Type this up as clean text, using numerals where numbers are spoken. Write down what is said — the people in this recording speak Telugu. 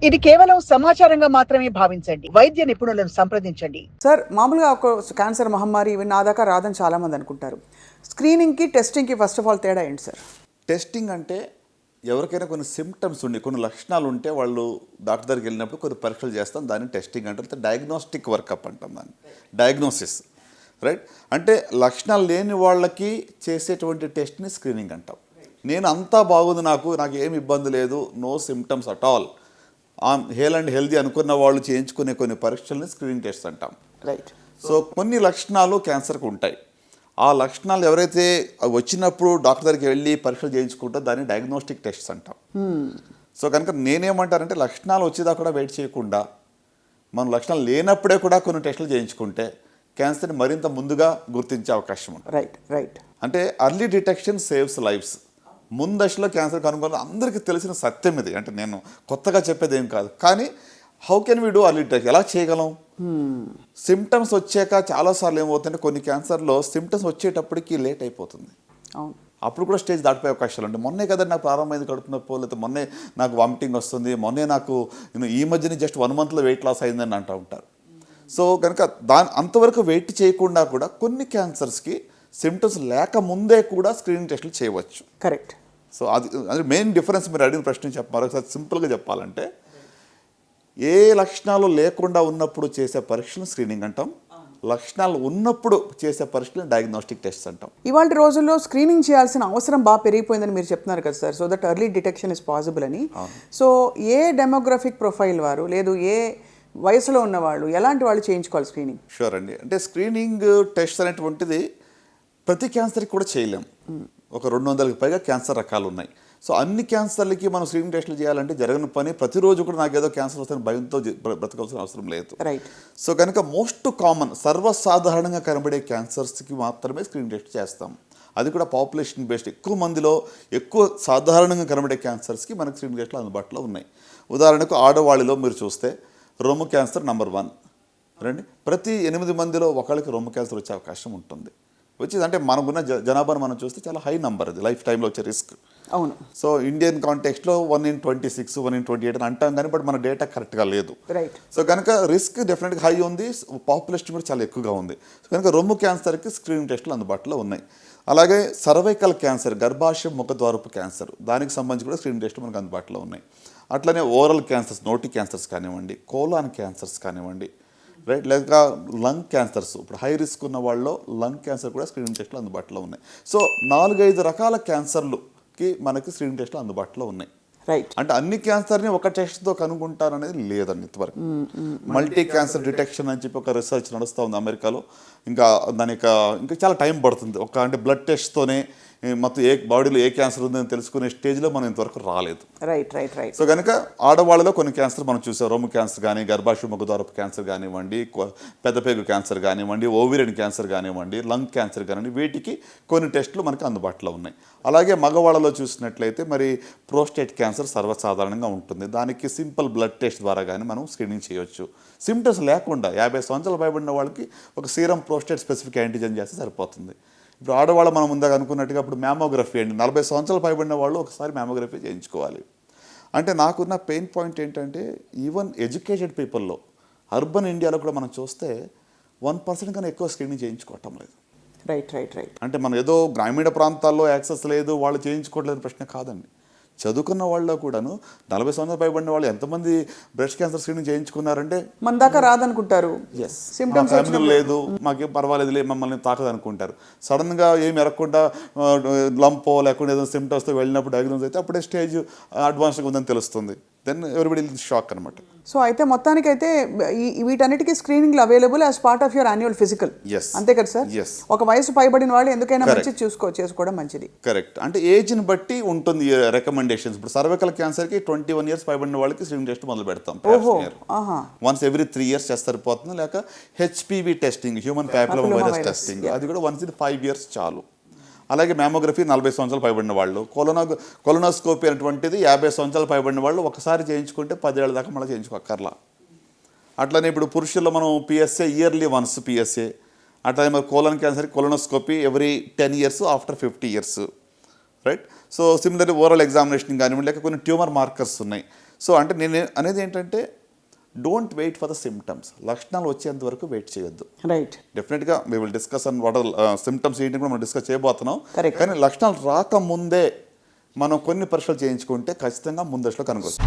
ఇది కేవలం సమాచారంగా మాత్రమే భావించండి. వైద్య నిపుణులను సంప్రదించండి. సార్, మామూలుగా ఒక క్యాన్సర్ మహమ్మారి ఇవి నా దాకా రాదని చాలామంది అనుకుంటారు. స్క్రీనింగ్కి టెస్టింగ్కి ఫస్ట్ ఆఫ్ ఆల్ తేడా ఏంటి సార్? టెస్టింగ్ అంటే ఎవరికైనా కొన్ని సిమ్టమ్స్ ఉండి కొన్ని లక్షణాలు ఉంటే వాళ్ళు డాక్టర్ దగ్గరికి వెళ్ళినప్పుడు కొన్ని పరీక్షలు చేస్తాం, దాన్ని టెస్టింగ్ అంటారు. డయాగ్నోస్టిక్ వర్కప్ అంటాం దాన్ని, డయాగ్నోసిస్, రైట్. అంటే లక్షణాలు లేని వాళ్ళకి చేసేటువంటి టెస్ట్ని స్క్రీనింగ్ అంటాం. నేను అంతా బాగుంది, నాకు ఏమి ఇబ్బంది లేదు, no symptoms at all, hale and healthy అనుకున్న వాళ్ళు చేయించుకునే కొన్ని పరీక్షల్ని స్క్రీనింగ్ టెస్ట్ అంటాం, రైట్. సో కొన్ని లక్షణాలు క్యాన్సర్కి ఉంటాయి. ఆ లక్షణాలు ఎవరైతే వచ్చినప్పుడు డాక్టర్ దగ్గరికి వెళ్ళి పరీక్షలు చేయించుకుంటారో దాన్ని డయాగ్నోస్టిక్ టెస్ట్స్ అంటాం. సో కనుక నేనేమంటానంటే లక్షణాలు వచ్చేదాకా కూడా వెయిట్ చేయకుండా మనం లక్షణాలు లేనప్పుడే కూడా కొన్ని టెస్టులు చేయించుకుంటే క్యాన్సర్ని మరింత ముందుగా గుర్తించే అవకాశం ఉంది. Right, right. అంటే అర్లీ డిటెక్షన్ సేవ్స్ లైఫ్స్. ముందశలో క్యాన్సర్ కనుగొనడం అందరికీ తెలిసిన సత్యం ఇది, అంటే నేను కొత్తగా చెప్పేది ఏం కాదు. కానీ how can we do early detection, ఎలా చేయగలం? సిమ్టమ్స్ వచ్చాక చాలాసార్లు ఏమవుతుందంటే కొన్ని క్యాన్సర్లో సిమ్టమ్స్ వచ్చేటప్పటికి లేట్ అయిపోతుంది. అవును, అప్పుడు కూడా స్టేజ్ దాటిపోయే అవకాశాలు ఉంటాయి. మొన్నే కదా నాకు ప్రారంభమైంది కడుపు నొప్పి, లేకపోతే మొన్నే నాకు వామిటింగ్ వస్తుంది, మొన్నే నాకు ఈ మధ్యనే జస్ట్ 1 monthలో వెయిట్ లాస్ అయిందని అంటూ ఉంటారు. సో కనుక అంతవరకు వెయిట్ చేయకుండా కూడా కొన్ని క్యాన్సర్స్కి సిమ్టమ్స్ లేకముందే కూడా స్క్రీనింగ్ టెస్టులు చేయవచ్చు. కరెక్ట్. సో అది మెయిన్ డిఫరెన్స్. మీరు అడిగిన ప్రశ్న మరొకసారి సింపుల్గా చెప్పాలంటే, ఏ లక్షణాలు లేకుండా ఉన్నప్పుడు చేసే పరీక్షలను స్క్రీనింగ్ అంటాం, లక్షణాలు ఉన్నప్పుడు చేసే పరీక్షలను డయాగ్నోస్టిక్ టెస్ట్ అంటాం. ఇవాళ రోజుల్లో స్క్రీనింగ్ చేయాల్సిన అవసరం బాగా పెరిగిపోయిందని మీరు చెప్తున్నారు కదా sir, so that early detection is possible అని. సో ఏ డెమోగ్రఫిక్ ప్రొఫైల్ వారు, లేదు ఏ వయసులో ఉన్నవాళ్ళు, ఎలాంటి వాళ్ళు చేయించుకోవాలి స్క్రీనింగ్? షూర్ అండి. అంటే స్క్రీనింగ్ టెస్ట్ అనేటువంటిది ప్రతి క్యాన్సర్కి కూడా చేయలేం. ఒక 200కి పైగా క్యాన్సర్ రకాలు ఉన్నాయి. సో అన్ని క్యాన్సర్లకి మనం స్క్రీనింగ్ టెస్టులు చేయాలంటే జరగని పని. ప్రతిరోజు కూడా నాకు ఏదో క్యాన్సర్ వస్తే భయంతో బ్రతకాల్సిన అవసరం లేదు. రైట్. సో కనుక మోస్ట్ కామన్ సర్వసాధారణంగా కనబడే క్యాన్సర్స్కి మాత్రమే స్క్రీనింగ్ టెస్ట్ చేస్తాం. అది కూడా పాపులేషన్ బేస్డ్. ఎక్కువ మందిలో ఎక్కువ సాధారణంగా కనబడే క్యాన్సర్స్కి మనకు స్క్రీనింగ్ టెస్టులు అందుబాటులో ఉన్నాయి. ఉదాహరణకు ఆడవాళ్ళలో మీరు చూస్తే రొమ్ము క్యాన్సర్ నెంబర్ 1 రండి. ప్రతి 8 మందిలో ఒకళ్ళకి రొమ్ము క్యాన్సర్ వచ్చే అవకాశం ఉంటుంది. అంటే మనకున్న జనాభాను మనం చూస్తే చాలా హై నంబర్, అది లైఫ్ టైంలో వచ్చే రిస్క్. అవును. సో ఇండియన్ కాంటెక్స్ట్లో 1 in 26, 1 in 28 అని అంటాం, కానీ బట్ మన డేటా కరెక్ట్గా లేదు. రైట్. సో కనుక రిస్క్ డెఫినెట్గా హై ఉంది, పాపులేషన్ కూడా చాలా ఎక్కువగా ఉంది. సో కనుక రొమ్ము క్యాన్సర్కి స్క్రీనింగ్ టెస్టులు అందుబాటులో ఉన్నాయి. అలాగే సర్వైకల్ క్యాన్సర్, గర్భాశయ ముఖద్వారపు క్యాన్సర్, దానికి సంబంధించి కూడా స్క్రీనింగ్ టెస్టులు మనకు అందుబాటులో ఉన్నాయి. అట్లనే ఓరల్ క్యాన్సర్స్, నోటి క్యాన్సర్స్ కానివ్వండి, కోలాన్ క్యాన్సర్స్ కానివ్వండి, రైట్, లేక లంగ్ క్యాన్సర్స్. ఇప్పుడు హై రిస్క్ ఉన్న వాళ్ళలో లంగ్ క్యాన్సర్ కూడా స్క్రీనింగ్ టెస్టులు అందుబాటులో ఉన్నాయి. సో 4-5 రకాల క్యాన్సర్లుకి మనకి స్క్రీనింగ్ టెస్టులు అందుబాటులో ఉన్నాయి. రైట్. అంటే అన్ని క్యాన్సర్ని ఒక టెస్ట్తో కనుగొంటారనేది లేదండి ఇంతవరకు. మల్టీ క్యాన్సర్ డిటెక్షన్ అని చెప్పి ఒక రీసెర్చ్ నడుస్తూ ఉంది అమెరికాలో. ఇంకా దానికి ఇంకా చాలా టైం పడుతుంది. అంటే బ్లడ్ టెస్ట్తోనే మొత్తం బాడీలో ఏ క్యాన్సర్ ఉందని తెలుసుకునే స్టేజ్లో మనం ఇంతవరకు రాలేదు. Right, right, right. సో కనుక ఆడవాళ్ళలో కొన్ని క్యాన్సర్ మనం చూసాం. రొమ్ము క్యాన్సర్ కానీ, గర్భాశయ ముఖద్వారపు క్యాన్సర్ కానివ్వండి, పెద్దపేగు క్యాన్సర్ కానివ్వండి, ఓవిరియన్ క్యాన్సర్ కానివ్వండి, లంగ్ క్యాన్సర్ కానివ్వండి, వీటికి కొన్ని టెస్టులు మనకి అందుబాటులో ఉన్నాయి. అలాగే మగవాళ్ళలో చూసినట్లయితే మరి ప్రోస్టేట్ క్యాన్సర్ సర్వసాధారణంగా ఉంటుంది. దానికి సింపుల్ బ్లడ్ టెస్ట్ ద్వారా కానీ మనం స్క్రీనింగ్ చేయొచ్చు. సిమ్టమ్స్ లేకుండా 50 సంవత్సరాలు పైబడిన వాళ్ళకి ఒక సీరం ప్రోస్టేట్ స్పెసిఫిక్ యాంటీజెన్ చేస్తే సరిపోతుంది. ఇప్పుడు ఆడవాళ్ళు మనం ముందుగా అనుకున్నట్టుగా ఇప్పుడు మ్యామోగ్రఫీ అండి, 40 సంవత్సరాలు పైబడిన వాళ్ళు ఒకసారి మ్యామోగ్రఫీ చేయించుకోవాలి. అంటే నాకున్న పెయిన్ పాయింట్ ఏంటంటే, ఈవెన్ ఎడ్యుకేటెడ్ పీపుల్లో అర్బన్ ఇండియాలో కూడా మనం చూస్తే 1% కన్నా ఎక్కువ స్క్రీనింగ్ చేయించుకోవటం లేదు. Right, right, right. అంటే మనం ఏదో గ్రామీణ ప్రాంతాల్లో యాక్సెస్ లేదు, వాళ్ళు చేయించుకోవట్లేదు ప్రశ్న కాదండి. చదువుకున్న వాళ్ళలో కూడాను 40 సంవత్సరాలు పైబడిన వాళ్ళు ఎంతమంది బ్రెస్ట్ క్యాన్సర్ స్క్రీనింగ్ చేయించుకున్నారంటే మన దాకా రాదనుకుంటారు. సిమ్టమ్స్ ఫ్యామిలీ లేదు, మాకేం పర్వాలేదులే, మమ్మల్ని తాకదు అనుకుంటారు. సడన్గా ఏమి ఎరగకుండా లంపో లేకుండా ఏదైనా సిమ్టమ్స్తో వెళ్ళినప్పుడు డయాగ్నోస్ అయితే అప్పుడే స్టేజ్ అడ్వాన్స్గా ఉందని తెలుస్తుంది. దెన్ ఎవ్రీబడి షాక్ అనమాట. సో అయితే మొత్తానికైతే వీటన్నిటికీ స్క్రీనింగ్లు available as part of your annual physical. అంతే కదా సార్? ఒక వయసు పైబడిన వాళ్ళు ఎందుకైనా మంచిది చేసుకోవడం మంచిది. కరెక్ట్. అంటే ఏజ్ని బట్టి ఉంటుంది రికమెండేషన్స్. ఇప్పుడు సర్వైకల్ క్యాన్సర్కి 21 years పైబడిన వాళ్ళకి స్క్రీనింగ్ టెస్ట్ మొదలు పెడతాం. వన్స్ ఎవ్రీ 3 years చేస్తే సరిపోతుంది. లేక HPV testing, human papilloma virus testing, అది కూడా వన్స్ ఇన్ 5 years చాలు. అలాగే మ్యామోగ్రఫీ 40 సంవత్సరాలు పైబడిన వాళ్ళు, కొలోనోస్కోపీ అనేటువంటిది 50 సంవత్సరాలు పైబడిన వాళ్ళు ఒకసారి చేయించుకుంటే 10 ఏళ్ళ దాకా మళ్ళీ చేయించుకోక్కర్లా. అట్లనే ఇప్పుడు పురుషుల్లో మనం PSA ఇయర్లీ వన్స్ PSA, అట్లనే మరి colon cancer colonoscopy every 10 years after 50 years, right. So similarly oral examination కానివ్వండి, లేక కొన్ని ట్యూమర్ మార్కర్స్ ఉన్నాయి. సో అంటే నేను అనేది ఏంటంటే don't wait for the symptoms, లక్షణాలు వచ్చేంత వరకు వెయిట్ చేయొద్దు. రైట్. డెఫినెట్గా we will discuss and what symptoms ఏంటి కూడా మనం డిస్కస్ చేయబోతున్నాం. Correct. కానీ లక్షణాలు రాకముందే మనం కొన్ని పరీక్షలు చేయించుకుంటే ఖచ్చితంగా ముందశలో కనుగొచ్చు.